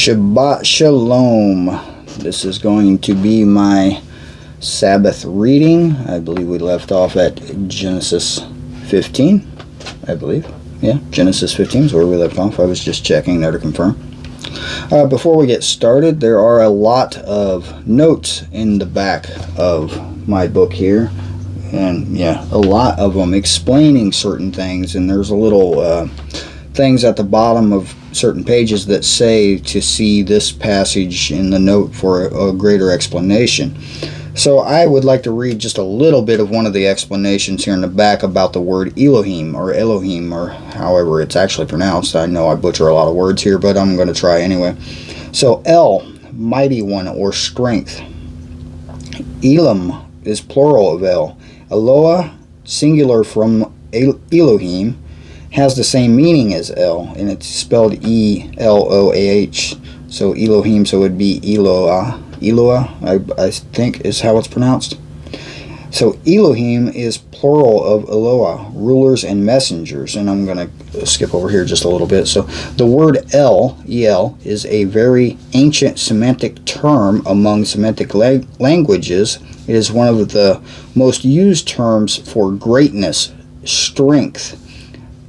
Shabbat Shalom. This is going to be my Sabbath reading. I believe we left off at Genesis 15. I believe. Yeah, Genesis 15 is where we left off. I was just checking there to confirm. Before we get started, there are a lot of notes in the back of my book here. And yeah, a lot of them explaining certain things. And there's a little things at the bottom of certain pages that say to see this passage in the note for a greater explanation. So I would like to read just a little bit of one of the explanations here in the back about the word Elohim or Elohim or however it's actually pronounced. I know I butcher a lot of words here, but I'm going to try anyway. So El, mighty one or strength. Elam is plural of El. Eloah, singular from Elohim, has the same meaning as El, and it's spelled E-L-O-A-H. So Elohim, so it would be Eloah. Eloah, I think is how it's pronounced. So Elohim is plural of Eloah, rulers and messengers. And I'm going to skip over here just a little bit. So the word El, El, is a very ancient Semitic term among Semitic languages. It is one of the most used terms for greatness, strength,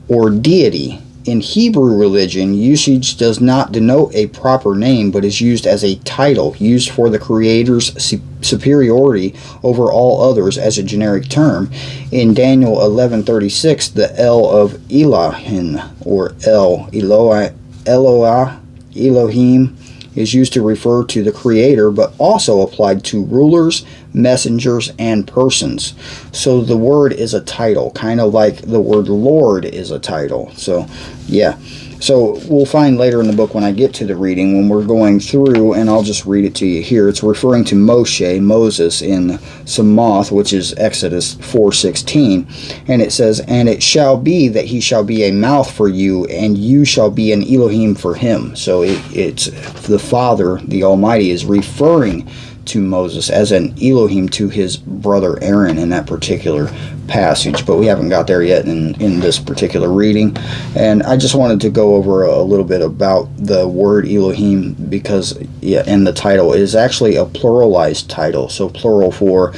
or deity. In Hebrew religion, usage does not denote a proper name, but is used as a title, used for the Creator's superiority over all others as a generic term. In Daniel 11:36, the El of Elohim, or El, Eloah, Elohim, is used to refer to the Creator, but also applied to rulers, messengers, and persons. So the word is a title, kind of like the word Lord is a title. So yeah, so we'll find later in the book when I get to the reading, when we're going through, and I'll just read it to you here. It's referring to Moses in Samoth, which is Exodus 4:16, and it says, "And it shall be that he shall be a mouth for you, and you shall be an Elohim for him." So it's the Father, the Almighty, is referring to Moses as an Elohim to his brother Aaron in that particular passage, but we haven't got there yet in this particular reading. And I just wanted to go over a little bit about the word Elohim because, yeah, and the title is actually a pluralized title, so plural for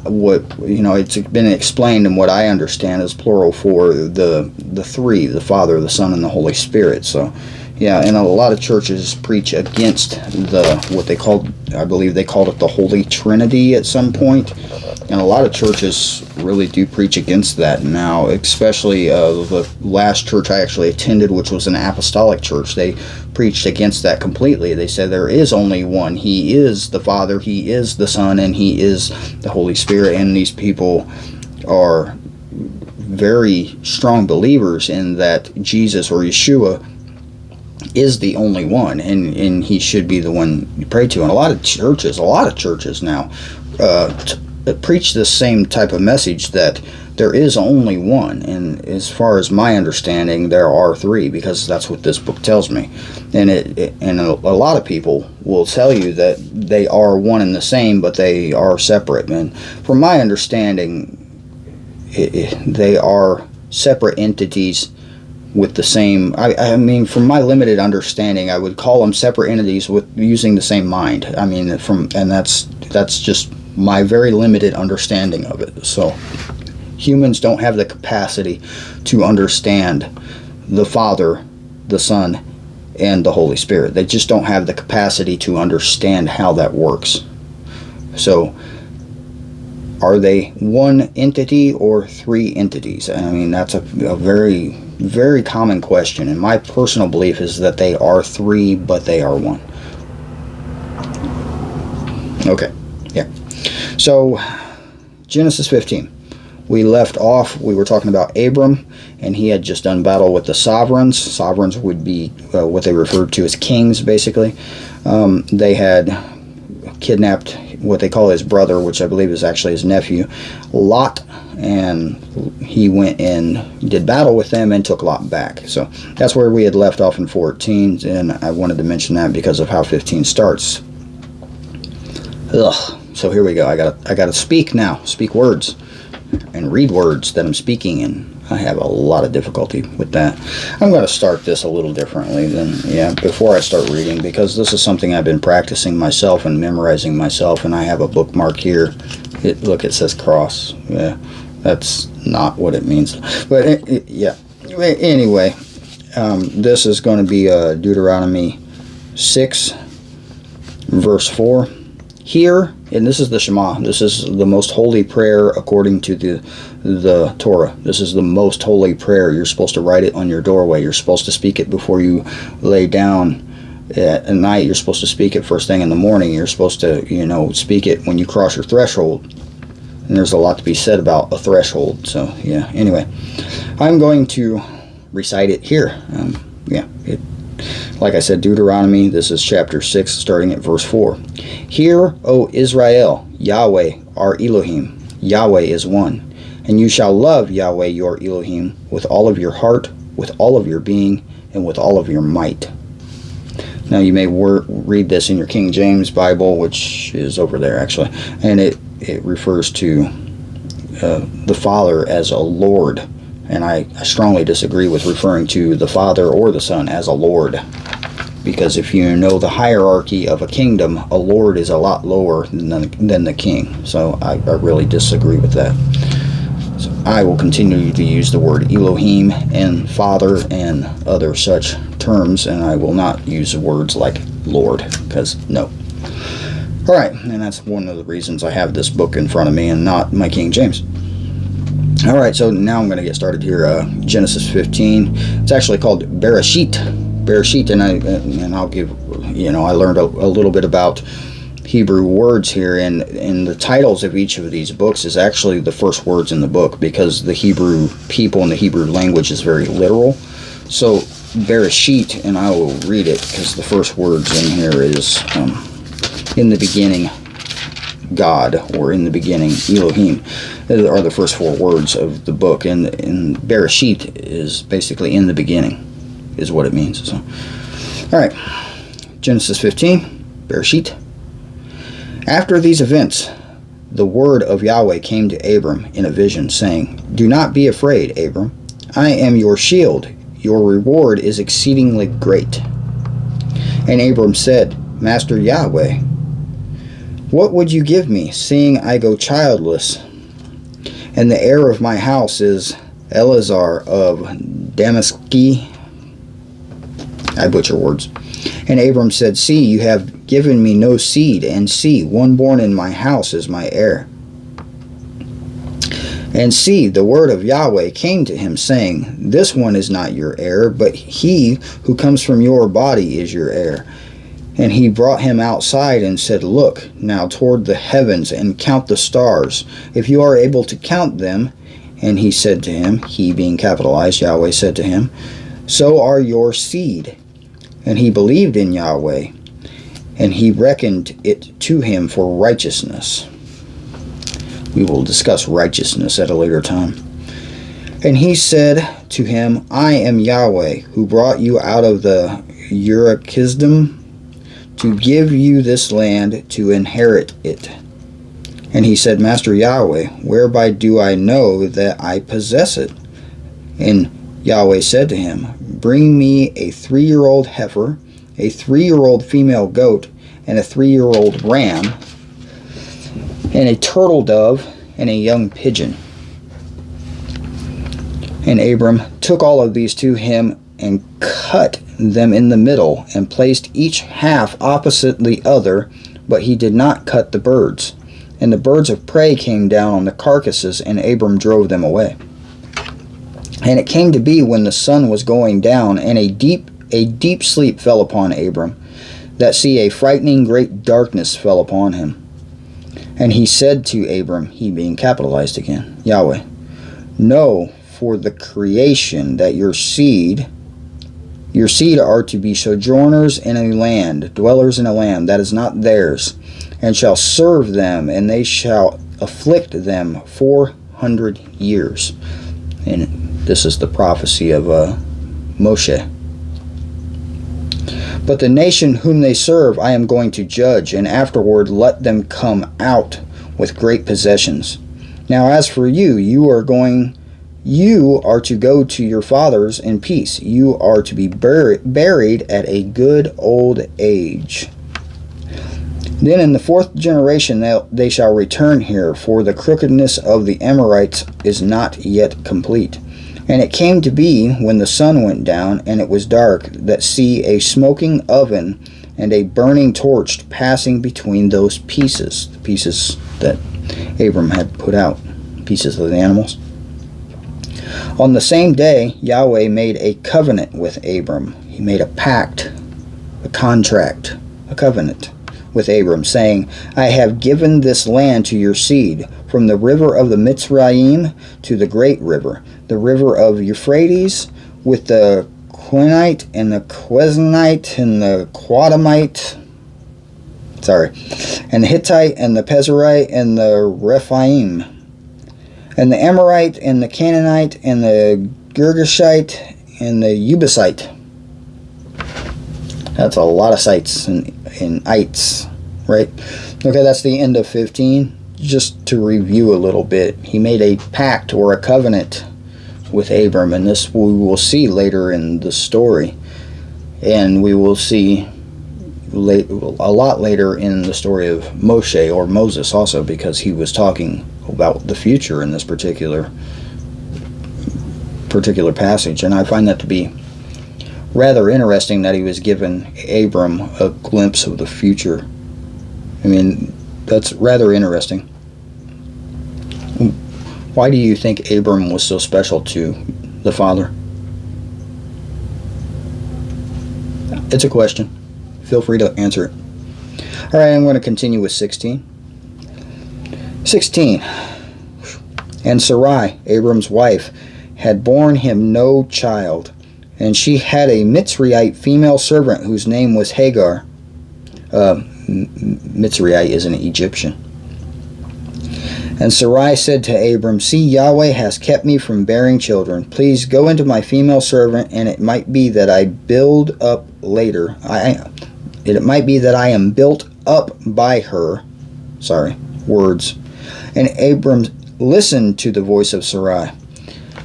what, you know, it's been explained, and what I understand is plural for the three, the Father, the Son, and the Holy Spirit. So yeah, and a lot of churches preach against what they called, I believe they called it the Holy Trinity at some point. And a lot of churches really do preach against that now, especially the last church I actually attended, which was an apostolic church. They preached against that completely. They said there is only one. He is the Father, He is the Son, and He is the Holy Spirit. And these people are very strong believers in that Jesus or Yeshua is the only one, and he should be the one you pray to. And a lot of churches now preach the same type of message, that there is only one, and as far as my understanding, there are three, because that's what this book tells me. And a lot of people will tell you that they are one and the same, but they are separate. And from my understanding, they are separate entities with the same, I mean, from my limited understanding, I would call them separate entities with using the same mind. I mean, and that's just my very limited understanding of it. So humans don't have the capacity to understand the Father, the Son, and the Holy Spirit. They just don't have the capacity to understand how that works. So are they one entity or three entities? I mean, that's a very, very common question, and my personal belief is that they are three, but they are one. Okay, yeah. So, Genesis 15. We left off, we were talking about Abram, and he had just done battle with the sovereigns. Sovereigns would be what they referred to as kings, basically. They had kidnapped what they call his brother, which I believe is actually his nephew, Lot, and he went and did battle with them and took Lot back. So that's where we had left off in 14, and I wanted to mention that because of how 15 starts. So here we go. I gotta speak now, speak words, and read words that I'm speaking, and I have a lot of difficulty with that. I'm going to start this a little differently before I start reading, because this is something I've been practicing myself and memorizing myself, and I have a bookmark here. Look, it says cross. Yeah, that's not what it means. But anyway, this is going to be Deuteronomy 6, verse 4. Here, and this is the Shema. This is the most holy prayer according to the Torah. This is the most holy prayer. You're supposed to write it on your doorway. You're supposed to speak it before you lay down at night. You're supposed to speak it first thing in the morning. You're supposed to, speak it when you cross your threshold. And there's a lot to be said about a threshold. So, anyway, I'm going to recite it here. Like I said, Deuteronomy, this is chapter 6, starting at verse 4. Hear, O Israel, Yahweh, our Elohim, Yahweh is one. And you shall love Yahweh your Elohim with all of your heart, with all of your being, and with all of your might. Now you may read this in your King James Bible, which is over there actually, and it refers to the Father as a Lord. And I strongly disagree with referring to the Father or the Son as a Lord. Because if you know the hierarchy of a kingdom, a lord is a lot lower than the king. So I really disagree with that. So I will continue to use the word Elohim and Father and other such terms, and I will not use words like Lord, because no. Alright, and that's one of the reasons I have this book in front of me and not my King James. Alright, so now I'm going to get started here. Genesis 15. It's actually called Bereshit, and I'll give, I learned a little bit about Hebrew words here, and the titles of each of these books is actually the first words in the book, because the Hebrew people and the Hebrew language is very literal. So Bereshit, and I will read it because the first words in here is in the beginning God, or in the beginning Elohim, are the first 4 words of the book, and Bereshit is basically in the beginning, is what it means. So, all right, Genesis 15, Bereshit. After these events, the word of Yahweh came to Abram in a vision, saying, "Do not be afraid, Abram. I am your shield. Your reward is exceedingly great." And Abram said, "Master Yahweh, what would you give me, seeing I go childless, and the heir of my house is Eleazar of Damascus?" I butcher words. And Abram said, "See, you have given me no seed, and see, one born in my house is my heir." And see, the word of Yahweh came to him, saying, "This one is not your heir, but he who comes from your body is your heir." And he brought him outside and said, "Look now toward the heavens and count the stars, if you are able to count them." And he said to him, he being capitalized, Yahweh said to him, "So are your seed." And he believed in Yahweh, and he reckoned it to him for righteousness. We will discuss righteousness at a later time. And he said to him, "I am Yahweh, who brought you out of the Ur-Kasdim to give you this land to inherit it." And he said, "Master Yahweh, whereby do I know that I possess it?" And Yahweh said to him, "Bring me a 3-year-old heifer, a 3-year-old female goat, and a 3-year-old ram, and a turtle dove, and a young pigeon." And Abram took all of these to him and cut them in the middle, and placed each half opposite the other, but he did not cut the birds. And the birds of prey came down on the carcasses, and Abram drove them away. And it came to be, when the sun was going down, and a deep sleep fell upon Abram, that see, a frightening great darkness fell upon him. And he said to Abram, he being capitalized again, Yahweh, "Know for the creation that your seed are to be sojourners in a land, dwellers in a land that is not theirs, and shall serve them, and they shall afflict them 400 years. And this is the prophecy of Moshe. "But the nation whom they serve I am going to judge, and afterward let them come out with great possessions. Now as for you, you are going You are to go to your fathers in peace. You are to be buried at a good old age. Then in the 4th generation they shall return here, for the crookedness of the Amorites is not yet complete. And it came to be, when the sun went down, and it was dark, that see a smoking oven and a burning torch passing between those pieces, the pieces that Abram had put out, pieces of the animals. On the same day, Yahweh made a covenant with Abram. He made a pact, a contract, a covenant with Abram, saying, I have given this land to your seed, from the river of the Mitzrayim to the great river, the river of Euphrates, with the Quinite and the Quezonite and the Quadamite, and the Hittite and the Pezerite and the Rephaim, and the Amorite and the Canaanite and the Girgashite and the Jebusite. That's a lot of sites and ites, right? Okay, that's the end of 15. Just to review a little bit, he made a pact or a covenant with Abram, and this we will see later in the story, and we will see a lot later in the story of Moshe or Moses also, because he was talking about the future in this particular passage, and I find that to be rather interesting that he was giving Abram a glimpse of the future. I mean, that's rather interesting. Why do you think Abram was so special to the Father? It's a question. Feel free to answer it. All right, I'm going to continue with 16. 16. And Sarai, Abram's wife, had borne him no child, and she had a Mitzrayite female servant whose name was Hagar. Mitzrayite is an Egyptian. And Sarai said to Abram, See, Yahweh has kept me from bearing children. Please go into my female servant, and it might be that I build up later. It might be that I am built up by her. Words. And Abram listened to the voice of Sarai.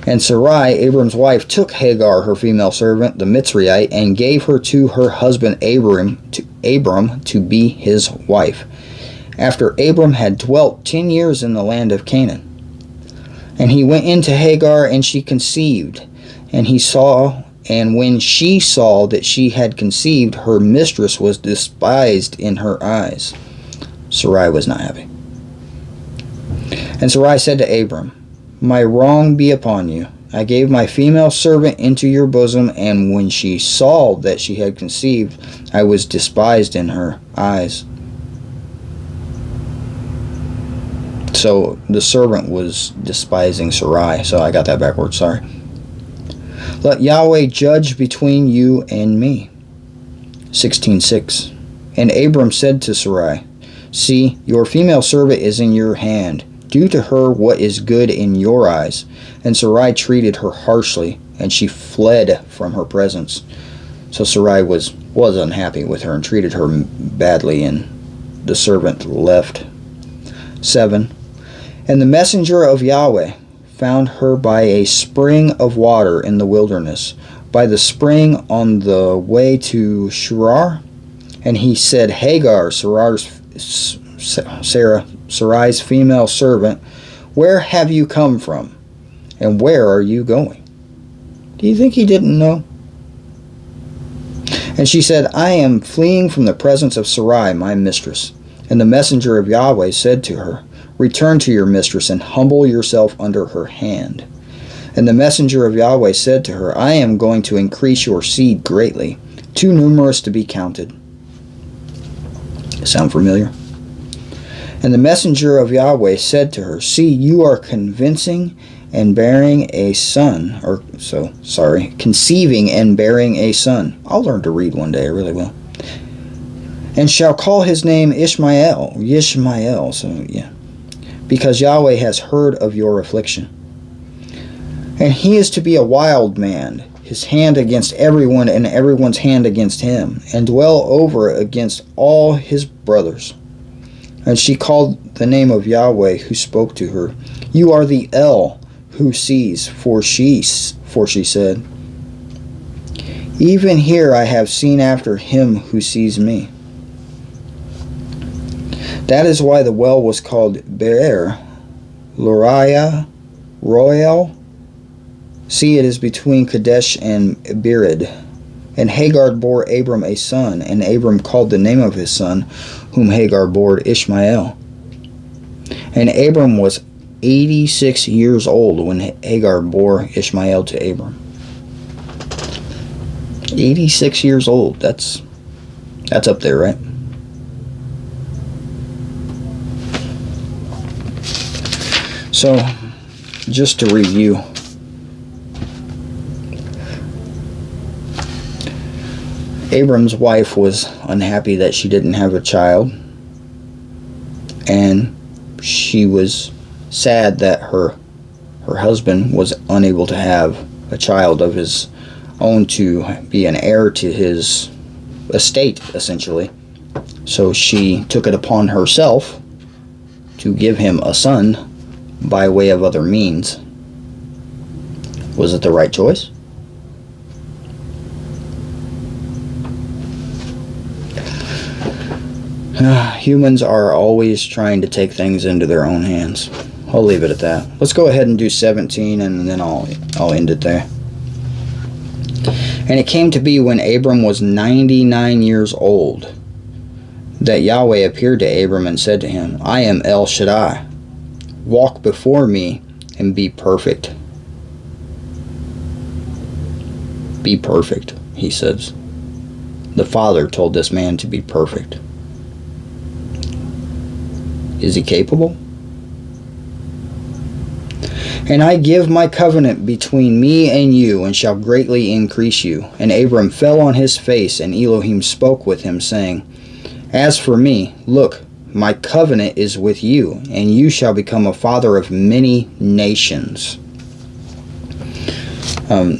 And Sarai, Abram's wife, took Hagar, her female servant, the Mitzrayite, and gave her to her husband Abram to be his wife, after Abram had dwelt 10 years in the land of Canaan. And he went into Hagar, and she conceived. And when she saw that she had conceived, her mistress was despised in her eyes. Sarai was not happy. And Sarai said to Abram, My wrong be upon you. I gave my female servant into your bosom, and when she saw that she had conceived, I was despised in her eyes. So the servant was despising Sarai. So I got that backwards, sorry. Let Yahweh judge between you and me. 16:6. And Abram said to Sarai, See, your female servant is in your hand. Do to her what is good in your eyes. And Sarai treated her harshly, and she fled from her presence. So Sarai was unhappy with her and treated her badly, and the servant left. 7. And the messenger of Yahweh found her by a spring of water in the wilderness, by the spring on the way to Shur. And he said, Hagar, Sarai's female servant, where have you come from? And where are you going? Do you think he didn't know? And she said, I am fleeing from the presence of Sarai, my mistress. And the messenger of Yahweh said to her, Return to your mistress and humble yourself under her hand. And the messenger of Yahweh said to her, I am going to increase your seed greatly, too numerous to be counted. Sound familiar? And the messenger of Yahweh said to her, See, you are conceiving and bearing a son. Conceiving and bearing a son. I'll learn to read one day, I really will. And shall call his name Yishmael. So, yeah. Because Yahweh has heard of your affliction. And he is to be a wild man, his hand against everyone and everyone's hand against him, and dwell over against all his brothers. And she called the name of Yahweh who spoke to her, You are the El who sees, for she said, even here I have seen after him who sees me. That is why the well was called Be'er Luriah Royal. See, it is between Kadesh and Bered. And Hagar bore Abram a son, and Abram called the name of his son, whom Hagar bore, Ishmael. And Abram was 86 years old when Hagar bore Ishmael to Abram. 86 years old. That's up there, right? So, just to review, Abram's wife was unhappy that she didn't have a child, and she was sad that her husband was unable to have a child of his own to be an heir to his estate, essentially. So she took it upon herself to give him a son by way of other means. Was it the right choice? Humans are always trying to take things into their own hands. I'll leave it at that. Let's go ahead and do 17, and then I'll end it there. And it came to be when Abram was 99 years old that Yahweh appeared to Abram and said to him, I am El Shaddai. Walk before me and be perfect. Be perfect, he says. The Father told this man to be perfect. Is he capable? And I give my covenant between me and you, and shall greatly increase you. And Abram fell on his face, and Elohim spoke with him, saying, As for me, look, my covenant is with you, and you shall become a father of many nations.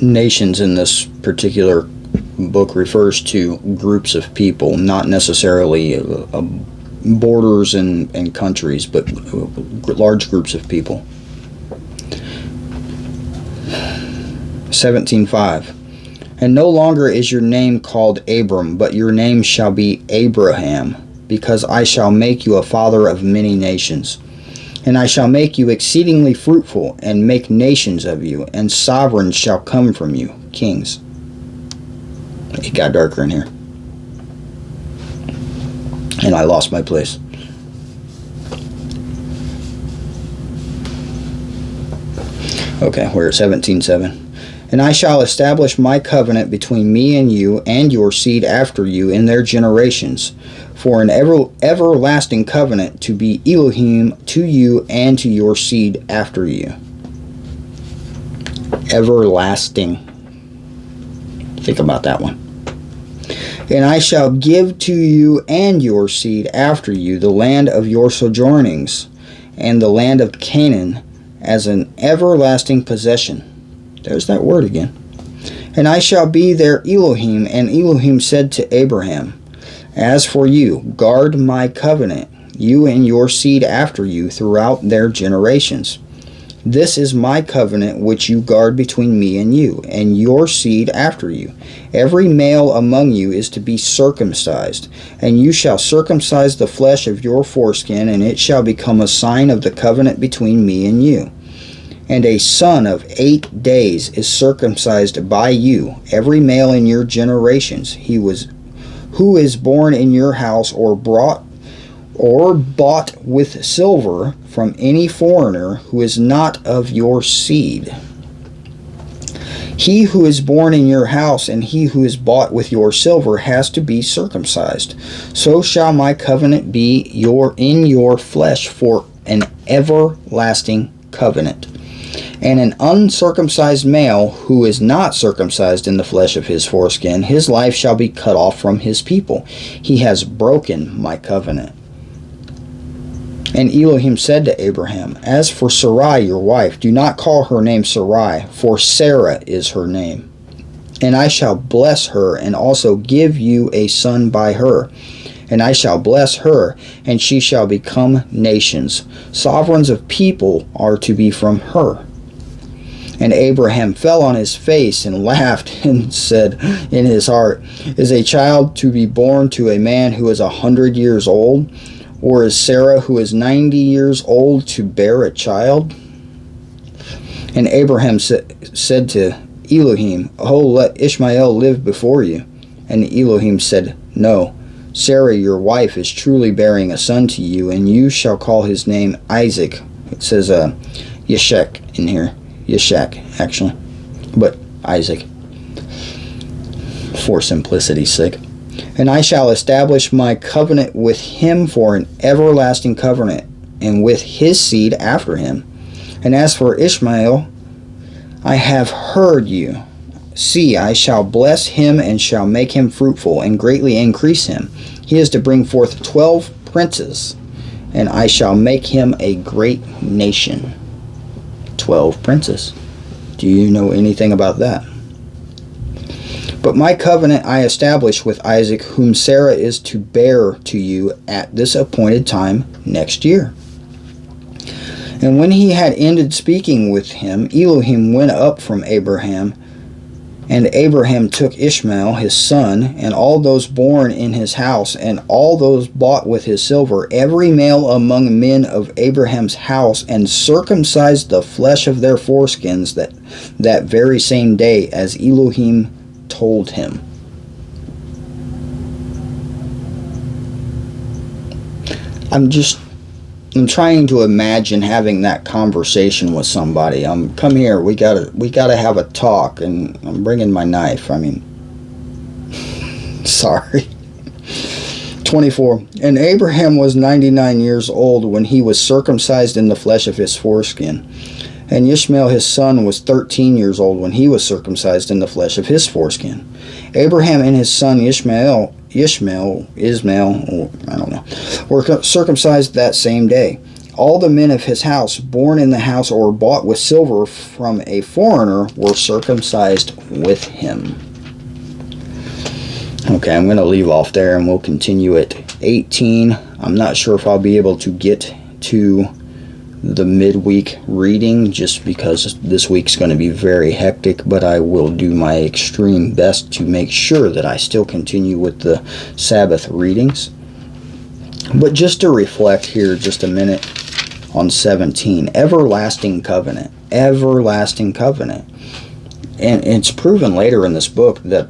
Nations in this particular book refers to groups of people, not necessarily borders and countries, but large groups of people. 17:5. And no longer is your name called Abram, but your name shall be Abraham, because I shall make you a father of many nations. And I shall make you exceedingly fruitful, and make nations of you, and sovereigns shall come from you, kings. It got darker in here. And I lost my place. Okay, we're at 17:7. And I shall establish my covenant between me and you and your seed after you in their generations, for an everlasting covenant to be Elohim to you and to your seed after you. Everlasting. Think about that one. And I shall give to you and your seed after you the land of your sojournings, and the land of Canaan as an everlasting possession. There's that word again. And I shall be their Elohim. And Elohim said to Abraham, As for you, guard my covenant, you and your seed after you throughout their generations. This is my covenant which you guard between me and you, and your seed after you. Every male among you is to be circumcised, and you shall circumcise the flesh of your foreskin, and it shall become a sign of the covenant between me and you. And a son of 8 days is circumcised by you, every male in your generations. Who is born in your house or bought with silver from any foreigner who is not of your seed. He who is born in your house and he who is bought with your silver has to be circumcised. So shall my covenant be in your flesh for an everlasting covenant. And an uncircumcised male who is not circumcised in the flesh of his foreskin, his life shall be cut off from his people. He has broken my covenant. And Elohim said to Abraham, As for Sarai your wife, do not call her name Sarai, for Sarah is her name. And I shall bless her, and also give you a son by her. And I shall bless her, and she shall become nations. Sovereigns of people are to be from her. And Abraham fell on his face and laughed and said in his heart, Is a child to be born to a man who is 100 years old? Or is Sarah, who is 90 years old, to bear a child? And Abraham said to Elohim, Oh, let Ishmael live before you. And Elohim said, No, Sarah your wife is truly bearing a son to you, and you shall call his name Isaac. It says Yeshek in here. Yeshak, actually. But Isaac, for simplicity's sake. And I shall establish my covenant with him for an everlasting covenant, and with his seed after him. And as for Ishmael, I have heard you. See, I shall bless him and shall make him fruitful and greatly increase him. He is to bring forth 12 princes, and I shall make him a great nation. 12 princes. Do you know anything about that? But my covenant I establish with Isaac, whom Sarah is to bear to you at this appointed time next year. And when he had ended speaking with him, Elohim went up from Abraham, and Abraham took Ishmael his son, and all those born in his house, and all those bought with his silver, every male among men of Abraham's house, and circumcised the flesh of their foreskins that very same day, as Elohim told him. I'm trying to imagine having that conversation with somebody. Come here, we gotta have a talk, and I'm bringing my knife. Sorry. 24. And Abraham was 99 years old when he was circumcised in the flesh of his foreskin. And Ishmael his son was 13 years old when he was circumcised in the flesh of his foreskin. Abraham and his son Ishmael, were circumcised that same day. All the men of his house, born in the house or bought with silver from a foreigner, were circumcised with him. Okay, I'm going to leave off there and we'll continue at 18. I'm not sure if I'll be able to get to the midweek reading just because this week's going to be very hectic, but I will do my extreme best to make sure that I still continue with the Sabbath readings. But just to reflect here just a minute on 17, everlasting covenant. Everlasting covenant. And it's proven later in this book that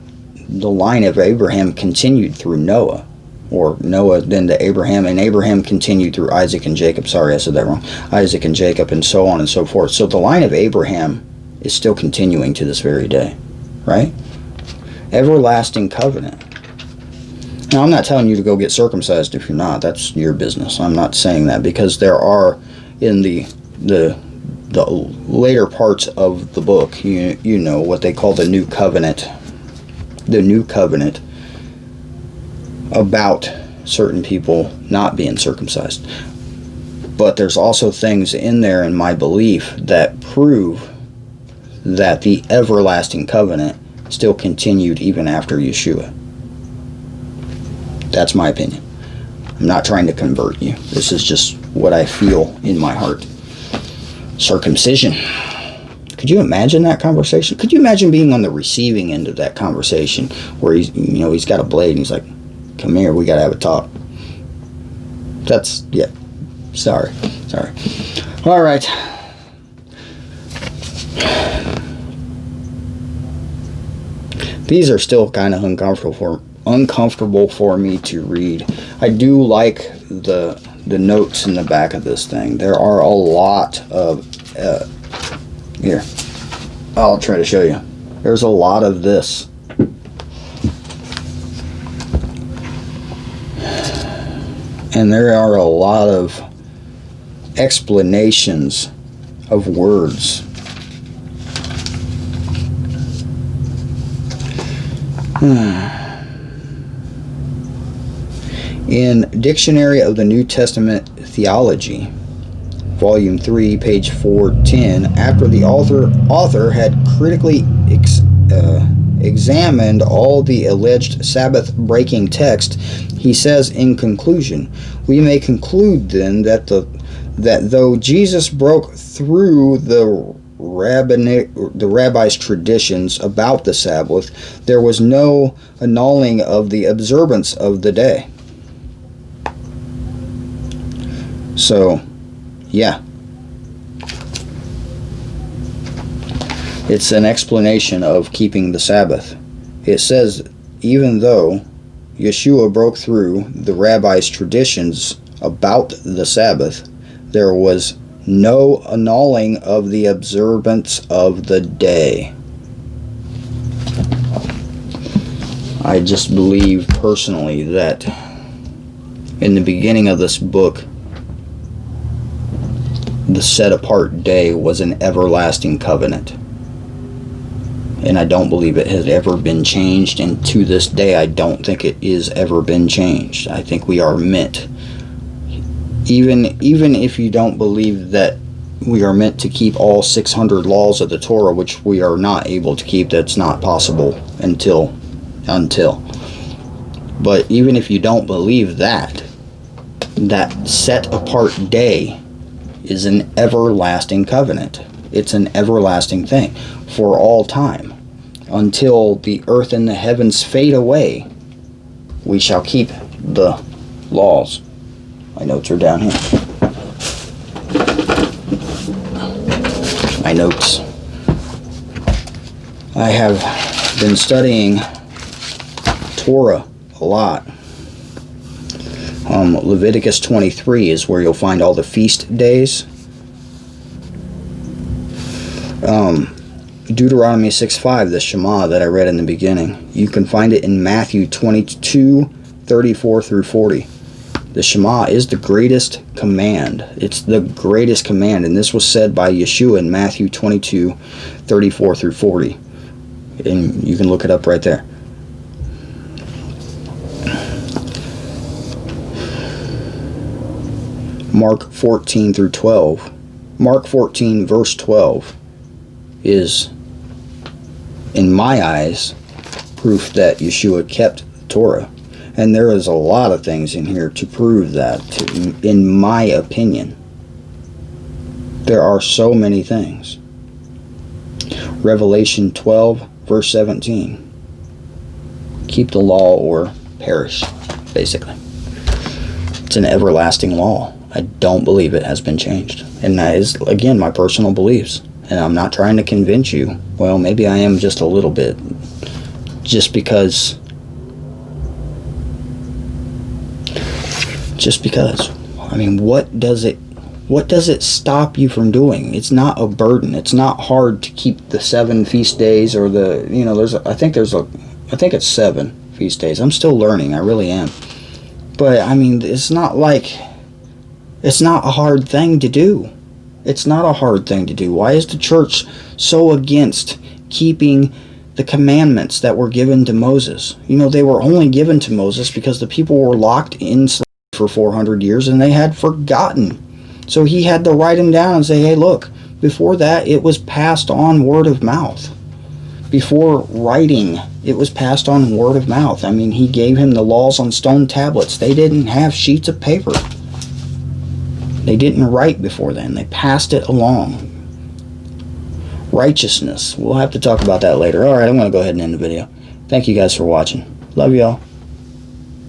the line of Abraham continued through Noah. Or Noah then to Abraham, and Abraham continued through Isaac and Jacob. Sorry, I said that wrong. Isaac and Jacob, and so on and so forth. So the line of Abraham is still continuing to this very day. Right? Everlasting covenant. Now, I'm not telling you to go get circumcised if you're not. That's your business. I'm not saying that, because there are, in the later parts of the book, you know, what they call the New Covenant. The New Covenant about certain people not being circumcised. But there's also things in there, in my belief, that prove that the everlasting covenant still continued even after Yeshua. That's my opinion. I'm not trying to convert you. This is just what I feel in my heart. Circumcision. Could you imagine that conversation? Could you imagine being on the receiving end of that conversation where he's got a blade and he's like, come here, we gotta have a talk. Sorry. All right. These are still kind of uncomfortable for me to read. I do like the notes in the back of this thing. There are a lot of here. I'll try to show you. There's a lot of this. And there are a lot of explanations of words. In Dictionary of the New Testament Theology, Volume 3, page 410, after the author had critically examined all the alleged Sabbath-breaking text, he says in conclusion, we may conclude then that though Jesus broke through the the rabbi's traditions about the Sabbath, there was no annulling of the observance of the day. So, yeah. It's an explanation of keeping the Sabbath. It says, even though Yeshua broke through the rabbi's traditions about the Sabbath, there was no annulling of the observance of the day. I just believe personally that in the beginning of this book, the set-apart day was an everlasting covenant. And I don't believe it has ever been changed, and to this day I don't think it is ever been changed. I think we are meant, even if you don't believe that we are meant to keep all 600 laws of the Torah, which we are not able to keep, that's not possible until. But even if you don't believe that set-apart day is an everlasting covenant. It's an everlasting thing for all time. Until the earth and the heavens fade away, we shall keep the laws. My notes are down here. My notes. I have been studying Torah a lot. Leviticus 23 is where you'll find all the feast days. Deuteronomy 6:5, the Shema that I read in the beginning. You can find it in Matthew 22:34 through 40. The Shema is the greatest command. It's the greatest command, and this was said by Yeshua in Matthew 22:34 through 40. And you can look it up right there. Mark 14 through 12. Mark 14 verse 12 is, in my eyes, proof that Yeshua kept the Torah. And there is a lot of things in here to prove that, in my opinion. There are so many things. Revelation 12 verse 17. Keep the law or perish, basically. It's an everlasting law. I don't believe it has been changed. And that is, again, my personal beliefs. And I'm not trying to convince you. Well, maybe I am just a little bit. Just because. I mean, what does it stop you from doing? It's not a burden. It's not hard to keep the 7 feast days, or I think it's 7 feast days. I'm still learning. I really am. But I mean, it's not a hard thing to do. It's not a hard thing to do. Why is the church so against keeping the commandments that were given to Moses? They were only given to Moses because the people were locked in slavery for 400 years and they had forgotten. So he had to write them down and say, hey, look, before that it was passed on word of mouth. Before writing, it was passed on word of mouth. I mean, he gave him the laws on stone tablets. They didn't have sheets of paper. They didn't write before then. They passed it along. Righteousness. We'll have to talk about that later. Alright, I'm going to go ahead and end the video. Thank you guys for watching. Love y'all.